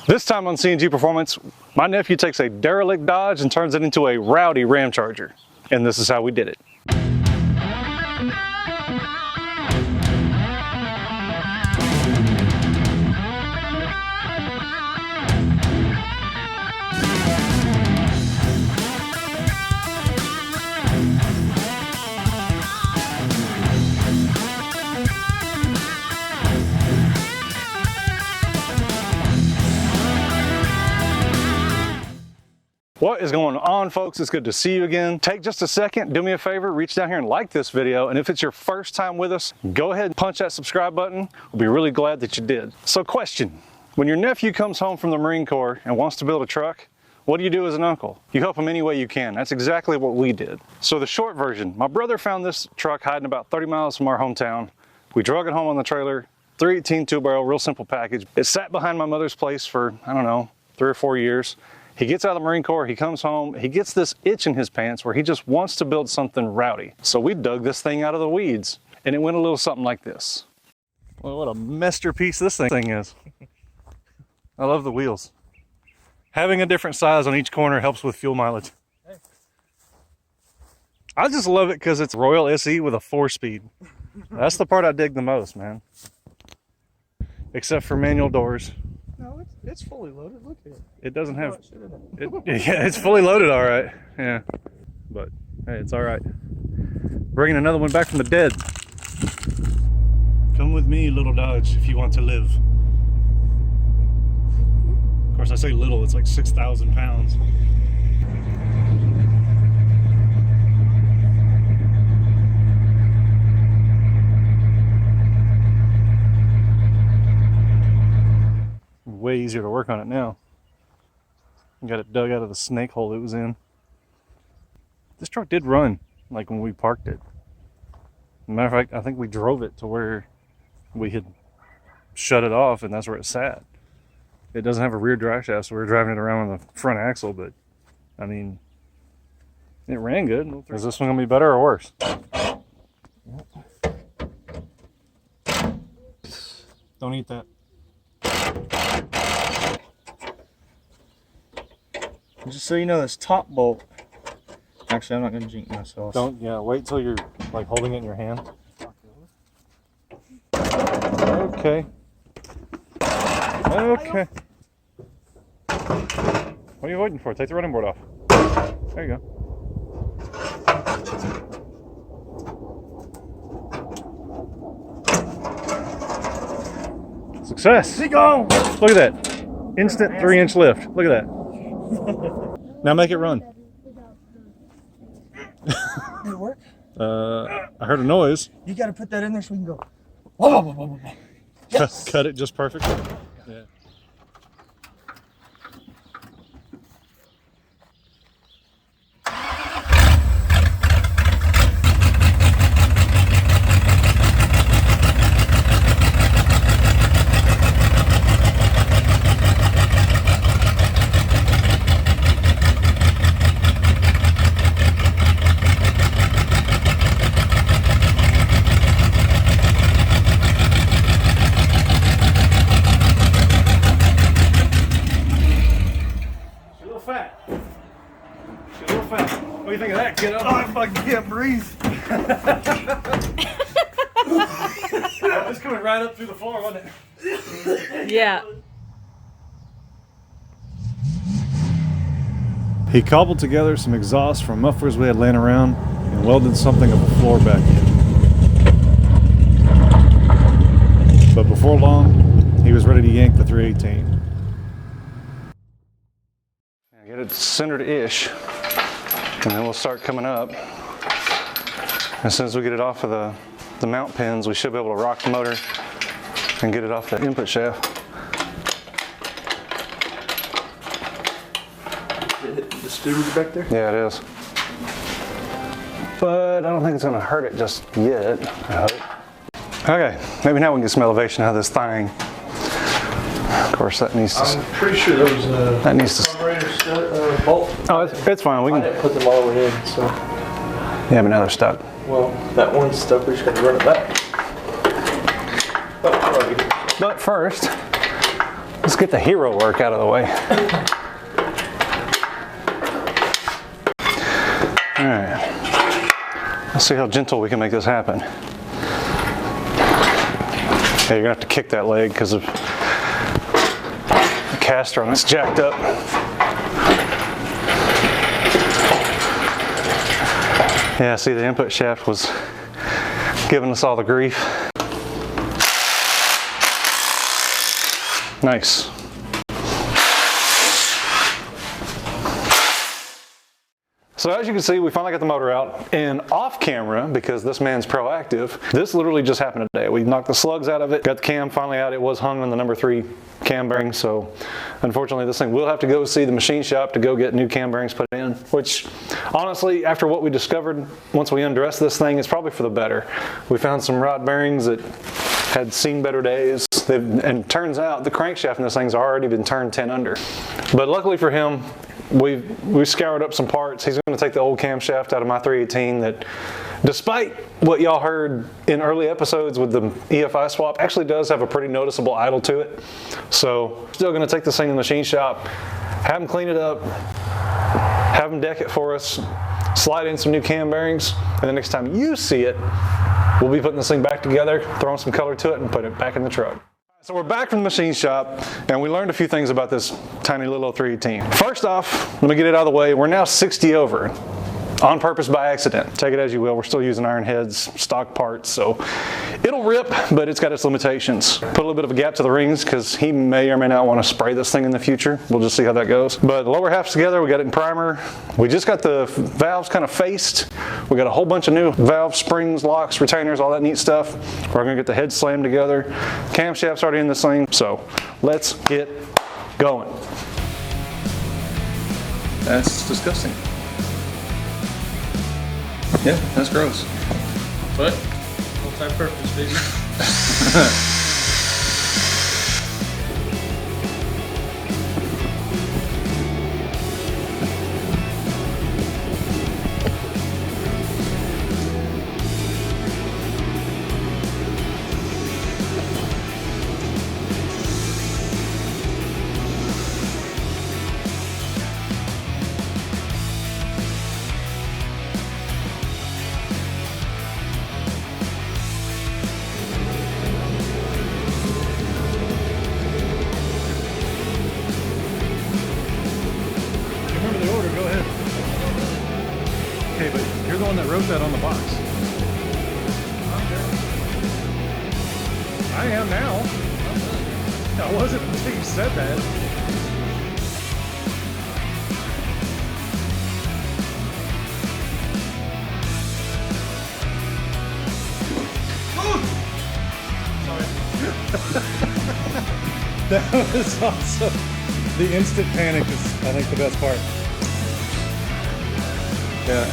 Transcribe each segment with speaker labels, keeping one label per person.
Speaker 1: This time on CNG Performance, my nephew takes a derelict Dodge and turns it into a rowdy Ramcharger. And this is how we did it. What is going on, folks? It's good to see you again. Take just a second, do me a favor, reach down here and like this video. And if it's your first time with us, go ahead and punch that subscribe button. We'll be really glad that you did. So question, when your nephew comes home from the Marine Corps and wants to build a truck, what do you do as an uncle? You help him any way you can. That's exactly what we did. So the short version, my brother found this truck hiding about 30 miles from our hometown. We drug it home on the trailer, 318 two-barrel, real simple package. It sat behind my mother's place for, I don't know, 3 or 4 years. He gets out of the Marine Corps, he comes home, he gets this itch in his pants where he just wants to build something rowdy. So we dug this thing out of the weeds, and it went a little something like this. Well, what a masterpiece this thing is. I love the wheels. Having a different size on each corner helps with fuel mileage. I just love it because it's Royal SE with a 4-speed. That's the part I dig the most, man. Except for manual doors.
Speaker 2: No, it's fully loaded. Look at it.
Speaker 1: It doesn't have yeah, it's fully loaded, all right. Yeah, but hey, it's all right. Bringing another one back from the dead. Come with me, little Dodge, if you want to live. Of course, I say little, it's like 6,000 pounds. Way easier to work on it now. Got it dug out of the snake hole it was in. This truck did run like when we parked it. Matter of fact, I think we drove it to where we had shut it off, and that's where it sat. It doesn't have a rear drive shaft, so we were driving it around on the front axle, but I mean, it ran good. Is this one gonna be better or worse? Don't eat that.
Speaker 2: Just so you know, this top bolt. Actually, I'm not going to jinx myself.
Speaker 1: Don't, yeah, wait till you're like holding it in your hand. Okay. Okay. What are you waiting for? Take the running board off. There you go. Success! Keep going! Look at that. Instant 3-inch lift. Look at that. Now make it run.
Speaker 2: Did it work?
Speaker 1: I heard a noise.
Speaker 2: You got to put that in there so we can go. Whoa, whoa, whoa, whoa, whoa. Yes.
Speaker 1: Cut it just perfectly. Yeah. What do you think of that, kiddo?
Speaker 2: Oh, I fucking can't breathe.
Speaker 1: It was coming right up through the floor, wasn't it?
Speaker 3: Yeah.
Speaker 1: He cobbled together some exhaust from mufflers we had laying around and welded something of the floor back in. But before long, he was ready to yank the 318. Get it centered-ish, and then we'll start coming up. As soon as we get it off of the mount pins, we should be able to rock the motor and get it off the input shaft.
Speaker 2: The screws back there?
Speaker 1: Yeah, it is. But I don't think it's going to hurt it just yet, I hope. Okay, maybe now we can get some elevation out of this thing. Of course, that needs to...
Speaker 2: I'm pretty sure there was a...
Speaker 1: That needs to...
Speaker 2: bolt.
Speaker 1: Oh, it's fine. We
Speaker 2: I
Speaker 1: can...
Speaker 2: didn't put them all the way in, so...
Speaker 1: Yeah, but now they're stuck.
Speaker 2: Well, that one's stuck. We just got to run it back.
Speaker 1: But first, Let's get the hero work out of the way. All right. Let's see how gentle we can make this happen. Yeah, you're gonna have to kick that leg because of the caster on it's jacked up. Yeah, see, the input shaft was giving us all the grief. Nice. So as you can see, we finally got the motor out, and off camera, because this man's proactive, this literally just happened today. We knocked the slugs out of it, got the cam finally out. It was hung on the number 3 cam bearing, so unfortunately this thing will have to go see the machine shop to go get new cam bearings put in, which honestly, after what we discovered once we undressed this thing, is probably for the better. We found some rod bearings that had seen better days, and turns out the crankshaft in this thing's already been turned 10 under. But luckily for him, we scoured up some parts. He's going to take the old camshaft out of my 318 that, despite what y'all heard in early episodes with the EFI swap, actually does have a pretty noticeable idle to it. So still going to take this thing in the machine shop, have him clean it up, have him deck it for us, slide in some new cam bearings, and the next time you see it, we'll be putting this thing back together, throwing some color to it, and putting it back in the truck. So we're back from the machine shop, and we learned a few things about this tiny little 318. First off, let me get it out of the way. We're now 60 over, on purpose by accident. Take it as you will. We're still using iron heads, stock parts, so it'll rip, but it's got its limitations. Put a little bit of a gap to the rings because he may or may not want to spray this thing in the future. We'll just see how that goes. But the lower half's together. We got it in primer. We just got the valves kind of faced. We got a whole bunch of new valve springs, locks, retainers, all that neat stuff. We're gonna get the head slammed together. Camshaft's already in this thing, so let's get going. That's disgusting. Yeah, that's gross.
Speaker 2: But multi-purpose, baby.
Speaker 1: Okay, but you're the one that wrote that on the box. I am now. I wasn't until you said that. That was awesome. The instant panic is, I think, the best part. Yeah.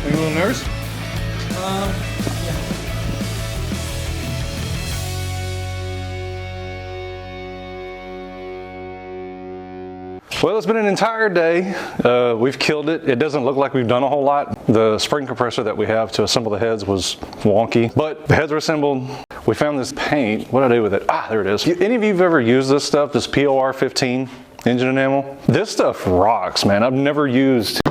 Speaker 1: Are you a little nervous?
Speaker 2: Yeah.
Speaker 1: Well, it's been an entire day. We've killed it. It doesn't look like we've done a whole lot. The spring compressor that we have to assemble the heads was wonky, but the heads are assembled. We found this paint. What did I do with it? Ah, there it is. Any of you have ever used this stuff, this POR 15 engine enamel? This stuff rocks, man. I've never used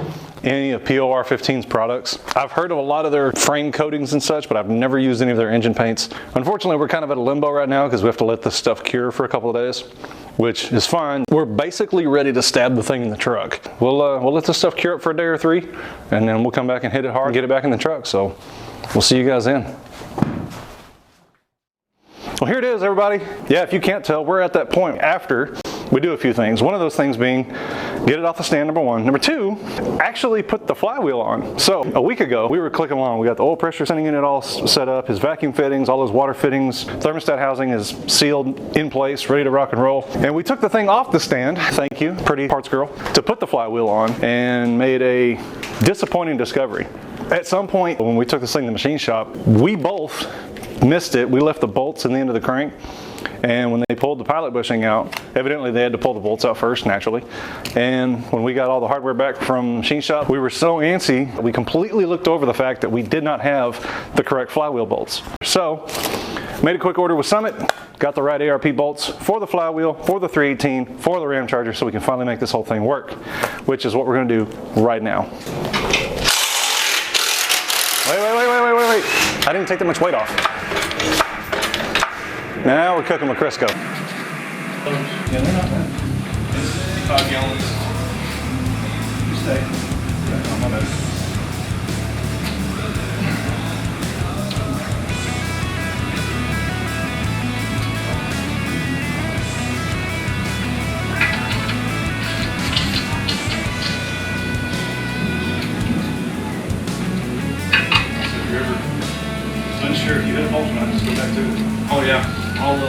Speaker 1: any of POR 15's products. I've heard of a lot of their frame coatings and such, but I've never used any of their engine paints. Unfortunately, we're kind of at a limbo right now because we have to let this stuff cure for a couple of days, which is fine. We're basically ready to stab the thing in the truck. We'll let this stuff cure up for a day or 3, and then we'll come back and hit it hard and get it back in the truck. So we'll see you guys then. Well, here it is, everybody. Yeah, if you can't tell, we're at that point after we do a few things. One of those things being get it off the stand, number 1. Number 2, actually put the flywheel on. So a week ago, we were clicking along. We got the oil pressure sending unit all set up, his vacuum fittings, all his water fittings, thermostat housing is sealed in place, ready to rock and roll. And we took the thing off the stand, thank you, pretty parts girl, to put the flywheel on and made a disappointing discovery. At some point when we took this thing to the machine shop, we both missed it. We left the bolts in the end of the crank, and when they pulled the pilot bushing out, evidently they had to pull the bolts out first, naturally. And when we got all the hardware back from the machine shop, we were so antsy, we completely looked over the fact that we did not have the correct flywheel bolts. So, made a quick order with Summit, got the right ARP bolts for the flywheel, for the 318, for the Ramcharger, so we can finally make this whole thing work, which is what we're gonna do right now. Wait. I didn't take that much weight off. Now we're cooking with Crisco.
Speaker 2: Yeah, they're not bad. 5 gallons. You stay. Yeah, on my bad.
Speaker 1: Unsure if you hit a bolt or not, just go back to it.
Speaker 2: Oh yeah, I'll go.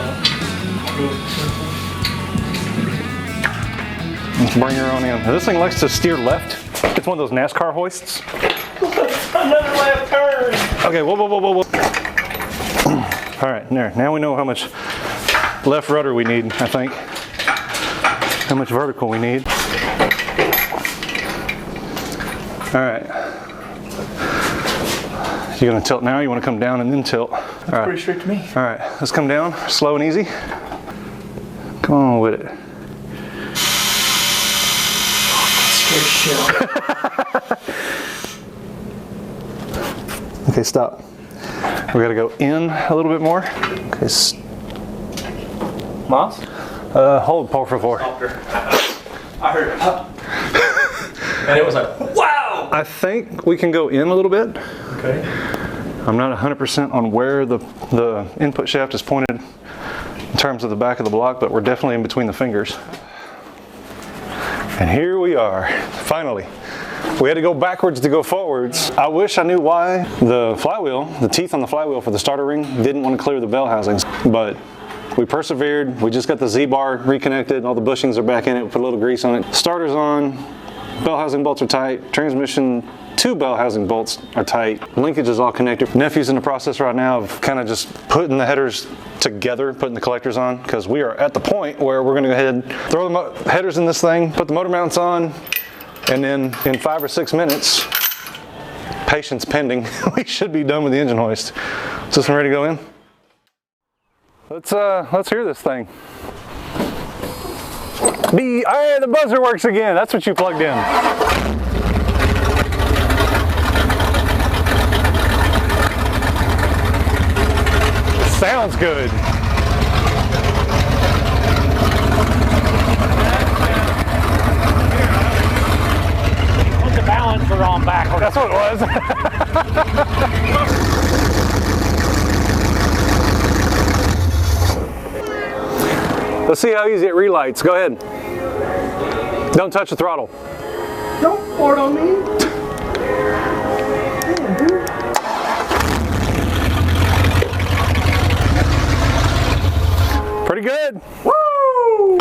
Speaker 1: Let's bring her on in. Now, this thing likes to steer left. It's one of those NASCAR hoists.
Speaker 2: Another left turn.
Speaker 1: Okay, whoa. All right, there. Now we know how much left rudder we need, I think. How much vertical we need. All right. You gonna tilt now? You wanna come down and then tilt? All right.
Speaker 2: Pretty straight to me.
Speaker 1: All right, let's come down, slow and easy. Come on with it. Okay, stop. We gotta go in a little bit more. Okay.
Speaker 2: Miles?
Speaker 1: Hold, por favor.
Speaker 2: I heard it pop. And it was like, wow!
Speaker 1: I think we can go in a little bit.
Speaker 2: Okay.
Speaker 1: I'm not 100% on where the input shaft is pointed in terms of the back of the block, but we're definitely in between the fingers. And here we are, finally. We had to go backwards to go forwards. I wish I knew why the flywheel, the teeth on the flywheel for the starter ring, didn't want to clear the bell housings, but we persevered. We just got the Z-bar reconnected. All the bushings are back in it. We put a little grease on it. Starter's on. Bell housing bolts are tight. Transmission 2 bell housing bolts are tight. Linkage is all connected. Nephew's in the process right now of kind of just putting the headers together, putting the collectors on, because we are at the point where we're going to go ahead and throw the headers in this thing, put the motor mounts on, and then in 5 or 6 minutes, patience pending, we should be done with the engine hoist. Is this one ready to go in? Let's hear this thing. Hey, the buzzer works again. That's what you plugged in. Sounds good.
Speaker 3: Put the balancer on backwards.
Speaker 1: That's what it was. Let's see how easy it relights. Go ahead. Don't touch the throttle.
Speaker 2: Don't fart on me.
Speaker 1: Pretty good.
Speaker 2: Woo!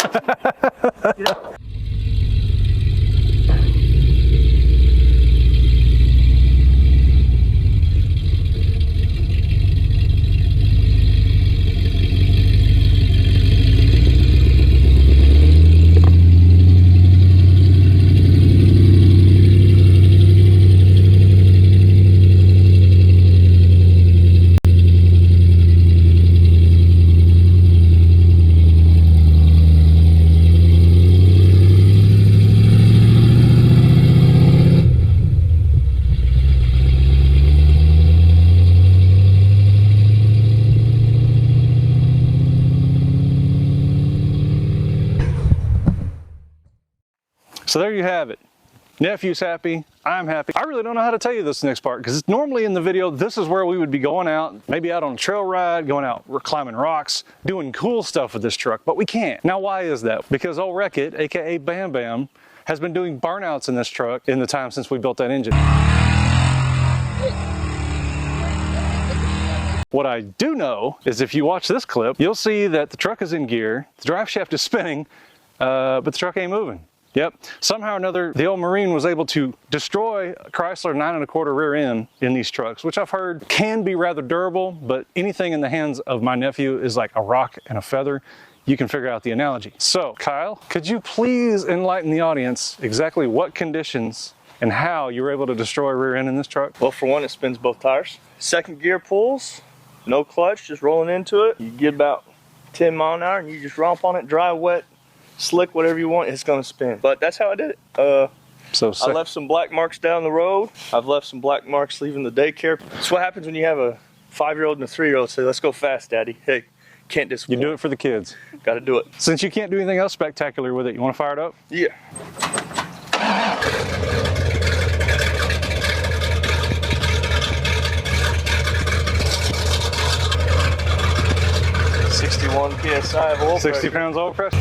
Speaker 1: So there you have it. Nephew's happy, I'm happy. I really don't know how to tell you this next part, because normally in the video, this is where we would be going out, maybe out on a trail ride, going out, we're climbing rocks, doing cool stuff with this truck, but we can't. Now, why is that? Because old Wreck-It, AKA Bam Bam, has been doing burnouts in this truck in the time since we built that engine. What I do know is if you watch this clip, you'll see that the truck is in gear, the drive shaft is spinning, but the truck ain't moving. Yep. Somehow or another, the old Marine was able to destroy a Chrysler 9 1/4 rear end in these trucks, which I've heard can be rather durable, but anything in the hands of my nephew is like a rock and a feather. You can figure out the analogy. So, Kyle, could you please enlighten the audience exactly what conditions and how you were able to destroy a rear end in this truck?
Speaker 2: Well, for one, it spins both tires. Second gear pulls, no clutch, just rolling into it. You get about 10 mile an hour and you just romp on it, dry, wet, slick, whatever you want, it's gonna spin. But that's how I did it. I left some black marks down the road. I've left some black marks leaving the daycare. That's what happens when you have a 5-year-old and a 3-year-old say, let's go fast, Daddy. Hey, can't disappoint.
Speaker 1: You do it for the kids.
Speaker 2: Gotta do it.
Speaker 1: Since you can't do anything else spectacular with it, you wanna fire it up?
Speaker 2: Yeah. PSI of oil
Speaker 1: 60
Speaker 2: pressure.
Speaker 1: pounds oil pressure.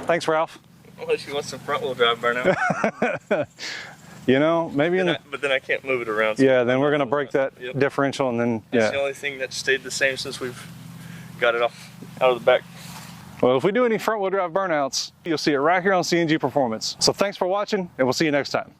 Speaker 1: Thanks, Ralph.
Speaker 2: Unless you want some front wheel drive burnout.
Speaker 1: You know, maybe
Speaker 2: But then I can't move it around. So
Speaker 1: yeah, then we're gonna break that differential and then,
Speaker 2: That's the only thing that stayed the same since we've got it off out of the back.
Speaker 1: Well, if we do any front wheel drive burnouts, you'll see it right here on CNG Performance. So thanks for watching, and we'll see you next time.